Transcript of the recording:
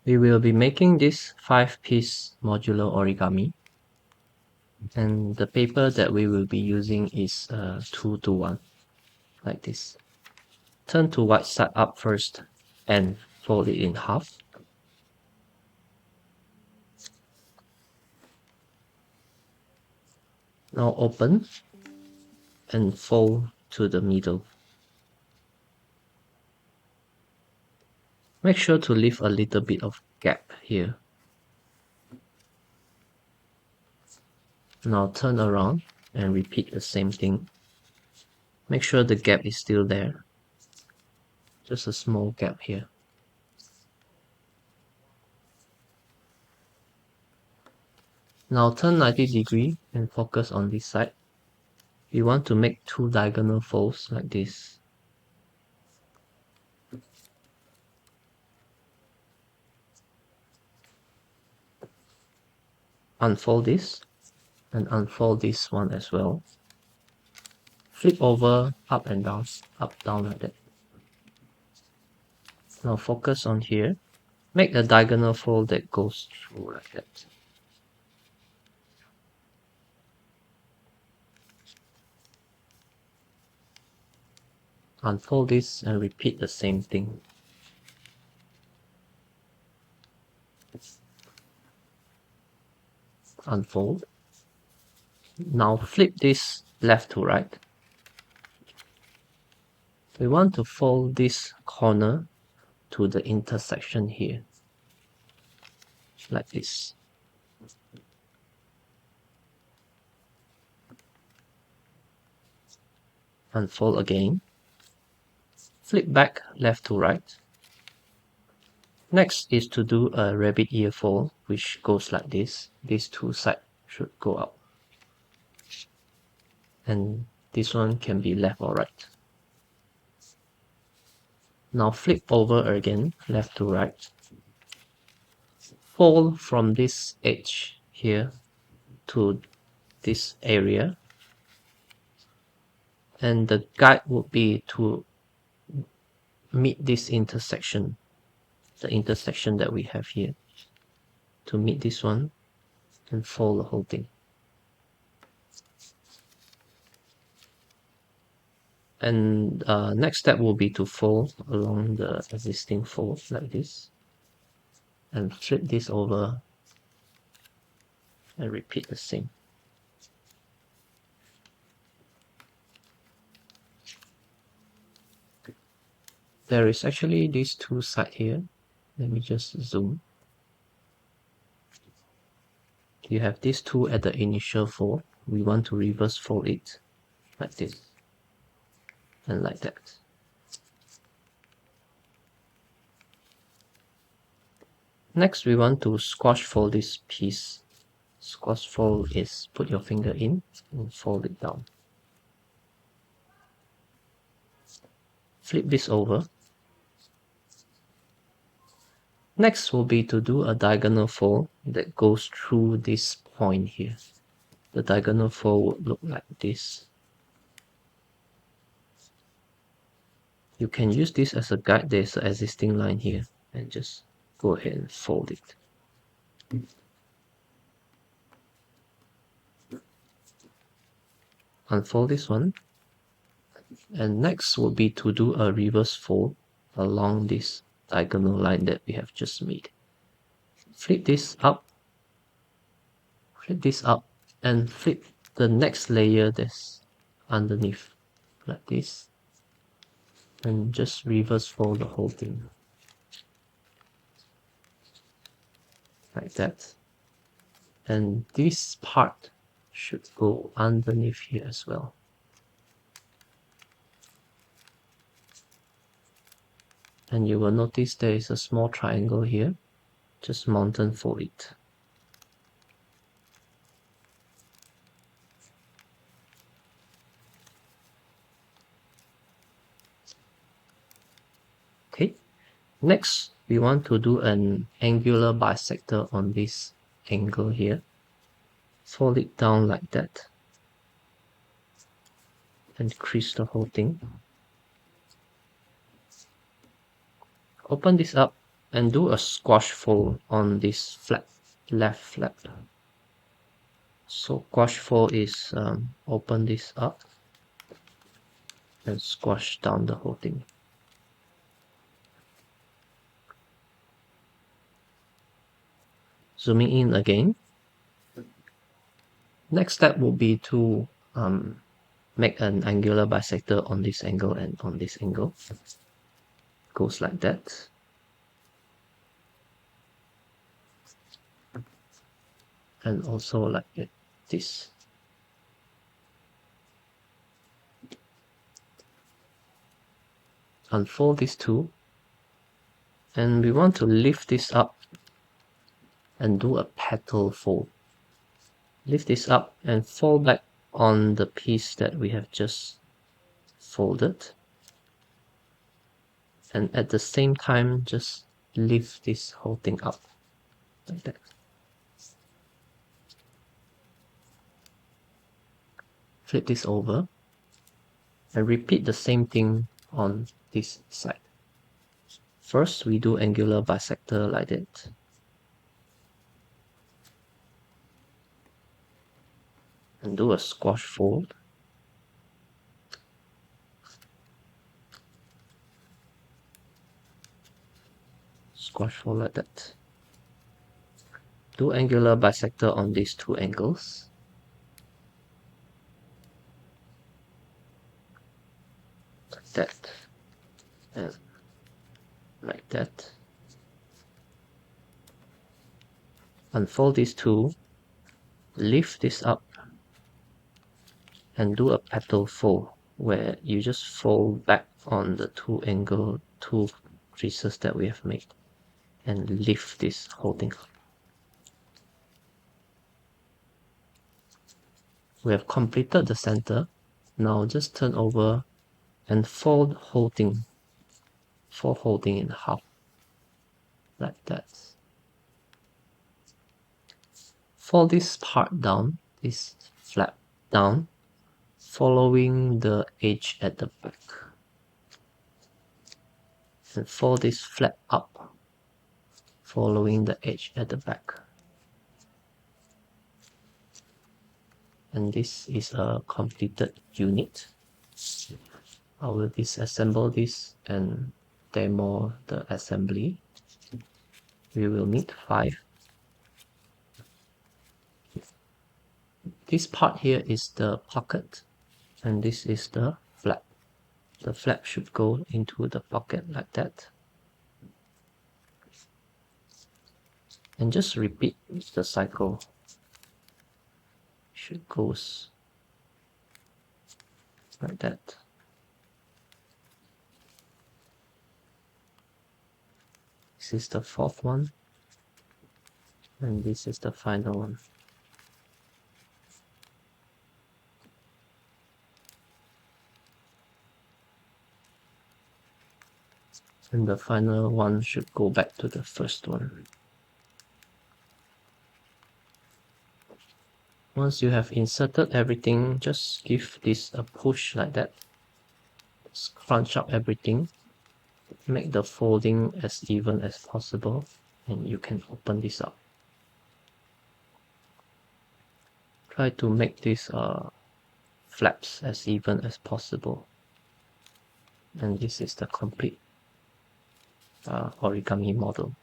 We will be making this 5-piece modular origami, and the paper that we will be using is 2:1, like this. Turn to white side up first and fold it in half. Now open and fold to the middle. Make sure to leave a little bit of gap here. Now turn around and repeat the same thing. Make sure the gap is still there. Just a small gap here. Now turn 90 degrees and focus on this side. We want to make 2 diagonal folds like this. Unfold this and unfold this one as well. Flip over, up and down, up, down like that. Now focus on here. Make a diagonal fold that goes through like that. Unfold this and repeat the same thing. Unfold. Now flip this left to right. We want to fold this corner to the intersection here, like this. Unfold again. Flip back left to right. Next is to do a rabbit ear fold, which goes like this. These two sides should go up. And this one can be left or right. Now flip over again, left to right. Fold from this edge here to this area. And the guide would be to meet this intersection, the intersection that we have here. To meet this one and fold the whole thing. And next step will be to fold along the existing fold like this. And flip this over and repeat the same. There is actually these two sides here. Let me just zoom. You have these two at the initial fold. We want to reverse fold it like this and like that. Next, we want to squash fold this piece. Squash fold is put your finger in and fold it down. Flip this over. Next will be to do a diagonal fold that goes through this point here. The diagonal fold would look like this. You can use this as a guide. There's an existing line here and just go ahead and fold it. Unfold this one. And next will be to do a reverse fold along this diagonal line that we have just made. Flip this up, and flip the next layer that's underneath like this, and just reverse fold the whole thing like that. And this part should go underneath here as well. And you will notice there is a small triangle here. Just mountain fold it. Okay. Next, we want to do an angular bisector on this angle here. Fold it down like that. And crease the whole thing. Open this up and do a squash fold on this flap, left flap. So squash fold is open this up and squash down the whole thing. Zooming in again. Next step will be to make an angular bisector on this angle and on this angle. Goes like that. And also like this. Unfold these two. And we want to lift this up and do a petal fold. Lift this up and fold back on the piece that we have just folded. And at the same time, just lift this whole thing up like that. Flip this over and repeat the same thing on this side. First, we do angular bisector like that. And do a squash fold. Squash fold like that. Do angular bisector on these two angles. Like that. And like that. Unfold these two. Lift this up. And do a petal fold where you just fold back on the two creases that we have made and lift this whole thing up. We have completed the center. Now just turn over and fold whole thing in half like that. Fold this part down, this flap down, following the edge at the back. And fold this flap up, following the edge at the back. And this is a completed unit. I will disassemble this and demo the assembly. We will need 5. This part here is the pocket and this is the flap. The flap should go into the pocket like that. And just repeat the cycle. Should goes like that. This is the 4th one. And this is the final one. And the final one should go back to the first one. Once you have inserted everything, just give this a push like that. Crunch up everything. Make the folding as even as possible. And you can open this up. Try to make these flaps as even as possible. And this is the complete origami model.